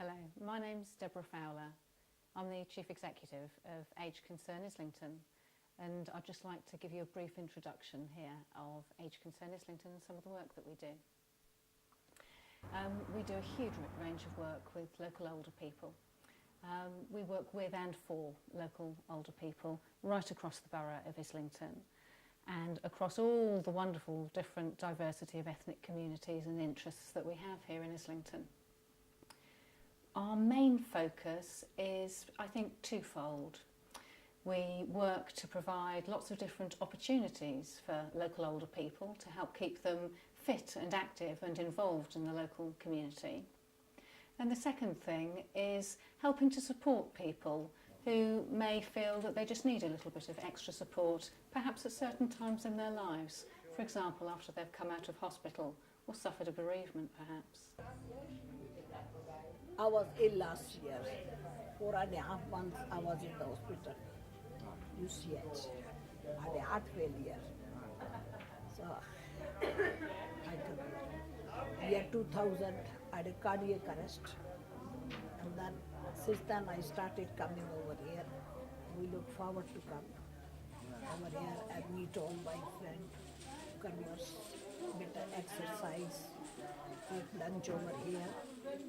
Hello, my name's Deborah Fowler. I'm the Chief Executive of Age Concern Islington, and I'd just like to give you a brief introduction here of Age Concern Islington and some of the work that we do. We do a huge range of work with local older people. We work with and for local older people right across the borough of Islington and across all the wonderful different diversity of ethnic communities and interests that we have here in Islington. Our main focus is, I think, twofold. We work to provide lots of different opportunities for local older people to help keep them fit and active and involved in the local community. And the second thing is helping to support people who may feel that they just need a little bit of extra support, perhaps at certain times in their lives. For example, after they've come out of hospital or suffered a bereavement, perhaps. I was ill last year. 4.5 months I was in the hospital, UCH. I had a heart failure. So I could. Year 2000, I had a cardiac arrest. And then since then I started coming over here. We look forward to come over here and meet all my friends, converse, better exercise, eat lunch over here, then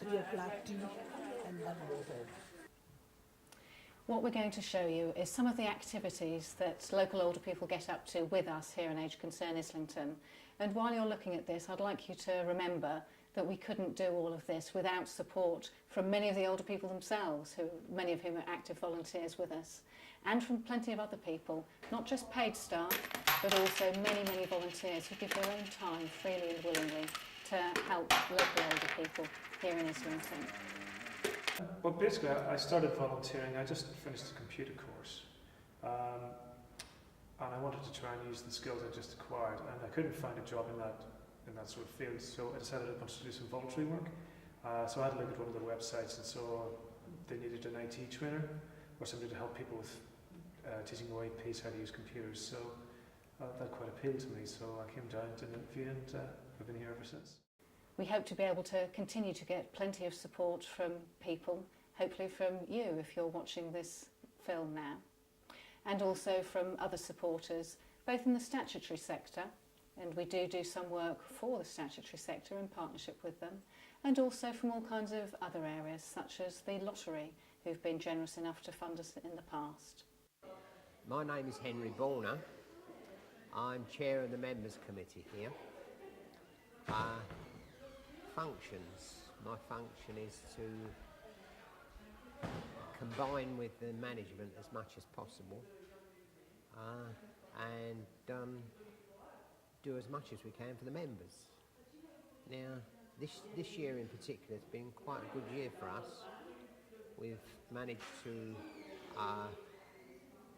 3 o'clock tea, and then go home. What we're going to show you is some of the activities that local older people get up to with us here in Age Concern Islington. And while you're looking at this, I'd like you to remember that we couldn't do all of this without support from many of the older people themselves, many of whom are active volunteers with us, and from plenty of other people, not just paid staff, but also many, many volunteers who give their own time freely and willingly to help local older people here in Islington. Well, basically, I started volunteering. I just finished a computer course, and I wanted to try and use the skills I just acquired, and I couldn't find a job in that sort of field, so I decided I wanted to do some voluntary work. So I had a look at one of the websites and saw they needed an IT trainer or somebody to help people with teaching OAPs how to use computers. So that quite appealed to me, so I came down to an interview and I've been here ever since. We hope to be able to continue to get plenty of support from people, hopefully from you if you're watching this film now, and also from other supporters, both in the statutory sector, and we do some work for the statutory sector in partnership with them, and also from all kinds of other areas, such as the lottery, who've been generous enough to fund us in the past. My name is Henry Borner. I'm chair of the members committee here. Functions. My function is to combine with the management as much as possible and do as much as we can for the members. Now, this year in particular has been quite a good year for us. We've managed to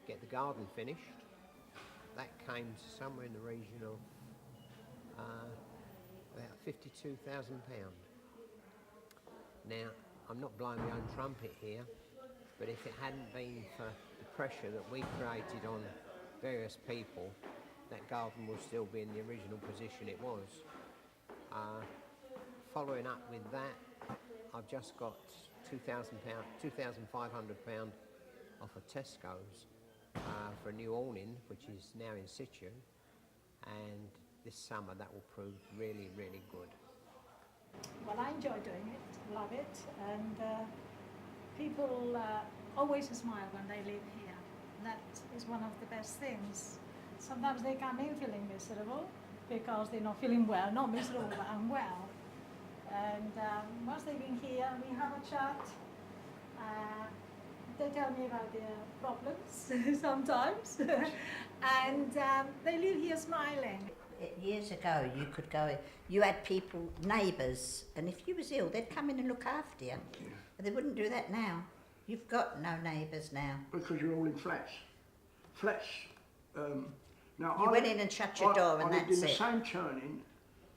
get the garden finished. That came to somewhere in the region of about £52,000. Now, I'm not blowing my own trumpet here, but if it hadn't been for the pressure that we created on various people, that garden would still be in the original position it was. Following up with that, I've just got £2,500 off of Tesco's for a new awning, which is now in situ, and this summer that will prove really, really good. Well, I enjoy doing it, love it, and people always smile when they live here. That is one of the best things. Sometimes they come in feeling miserable because they're not feeling well, not miserable but unwell. And once they've been here, we have a chat. They tell me about their problems sometimes, and they leave here smiling. Years ago, you could go, you had people, neighbours, and if you was ill, they'd come in and look after you. But they wouldn't do that now. You've got no neighbours now. Because you're all in flats. Flats. Now you went in and shut your door and that's it. I lived in the same turning,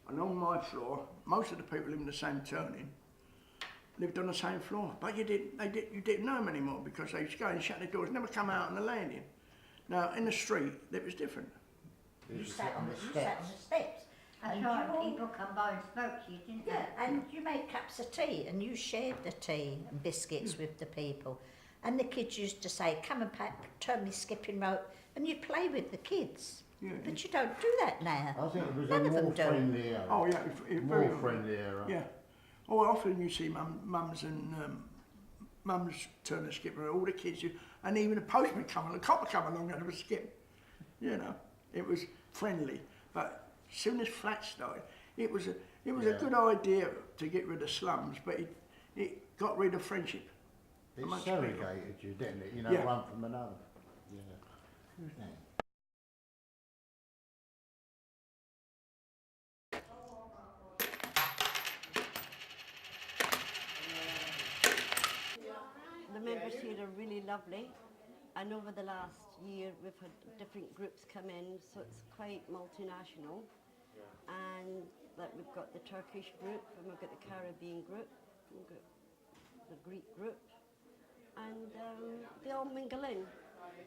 and on my floor, most of the people live in the same turning, lived on the same floor. But you didn't know them anymore because they used to go and shut the doors, never come out on the landing. Now, in the street, it was different. You sat on the steps. And That's right, you all- people come by and spoke to you, didn't Yeah, they? and you made cups of tea and you shared the tea and biscuits with the people. And the kids used to say, come and turn me skipping rope, and you'd play with the kids. Yeah, But you don't do that now. I think it was None a of them more do. friendly era. Oh yeah, More friendly era. Yeah. Oh, often you see mums and mums turn the skipper, all the kids, and even the postman come along, the copper come along and have a skip. You know, it was friendly. But as soon as flats started, it was a good idea to get rid of slums, but it got rid of friendship. It amongst segregated you, didn't it? You know, Yeah. one from another. Yeah. Who's that? The members here are really lovely, and over the last year we've had different groups come in, so it's quite multinational. And like we've got the Turkish group, and we've got the Caribbean group, we've got the Greek group, and they all mingle in.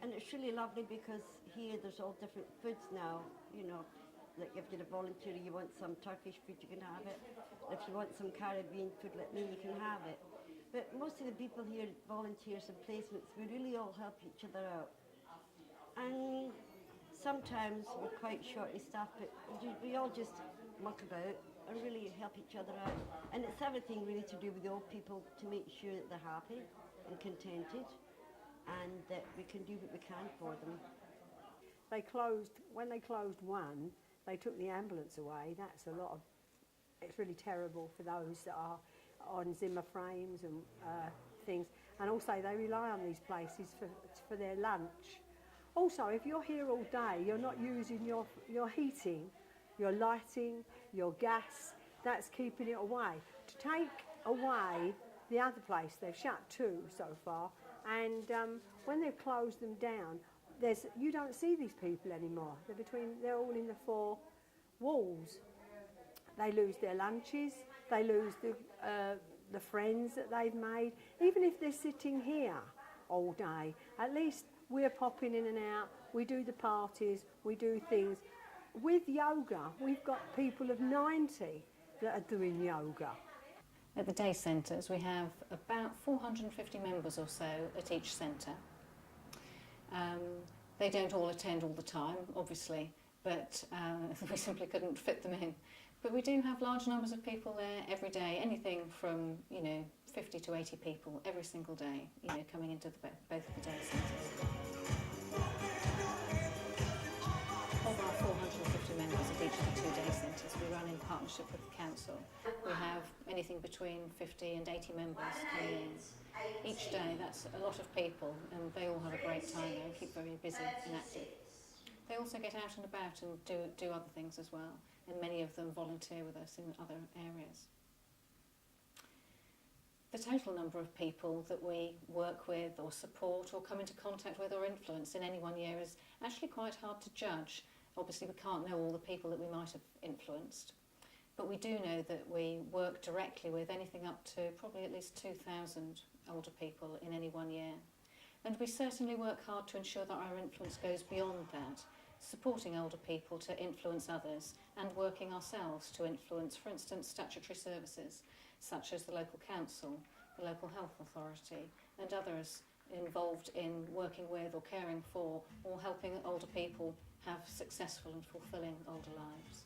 And it's really lovely because here there's all different foods now, you know. Like if you're a volunteer, you want some Turkish food, you can have it. If you want some Caribbean food like me, you can have it. But most of the people here, volunteers and placements, we really all help each other out. And sometimes we're quite shortly staffed, but we all just muck about and really help each other out. And it's everything really to do with the old people to make sure that they're happy and contented and that we can do what we can for them. When they closed one, they took the ambulance away. That's it's really terrible for those that are on Zimmer frames and things. And also they rely on these places for their lunch. Also, if you're here all day, you're not using your heating, your lighting, your gas, that's keeping it away. To take away the other place, they've shut 2 so far, and when they've closed them down, you don't see these people anymore. They're all in the 4 walls. They lose their lunches, they lose the friends that they've made. Even if they're sitting here all day, at least we're popping in and out, we do the parties, we do things. With yoga, we've got people of 90 that are doing yoga. At the day centres, we have about 450 members or so at each centre. They don't all attend all the time, obviously, but we simply couldn't fit them in. But we do have large numbers of people there every day, anything from 50 to 80 people every single day, coming into both of the day centres. Of our 450 members at each of the 2 day centres, we run in partnership with the council. We have anything between 50 and 80 members coming in each day. That's a lot of people, and they all have a great time there and keep very busy and active. They also get out and about and do other things as well, and many of them volunteer with us in other areas. The total number of people that we work with or support or come into contact with or influence in any one year is actually quite hard to judge. Obviously we can't know all the people that we might have influenced, but we do know that we work directly with anything up to probably at least 2,000 older people in any one year. And we certainly work hard to ensure that our influence goes beyond that, supporting older people to influence others and working ourselves to influence, for instance, statutory services such as the local council, the local health authority and others involved in working with or caring for or helping older people have successful and fulfilling older lives.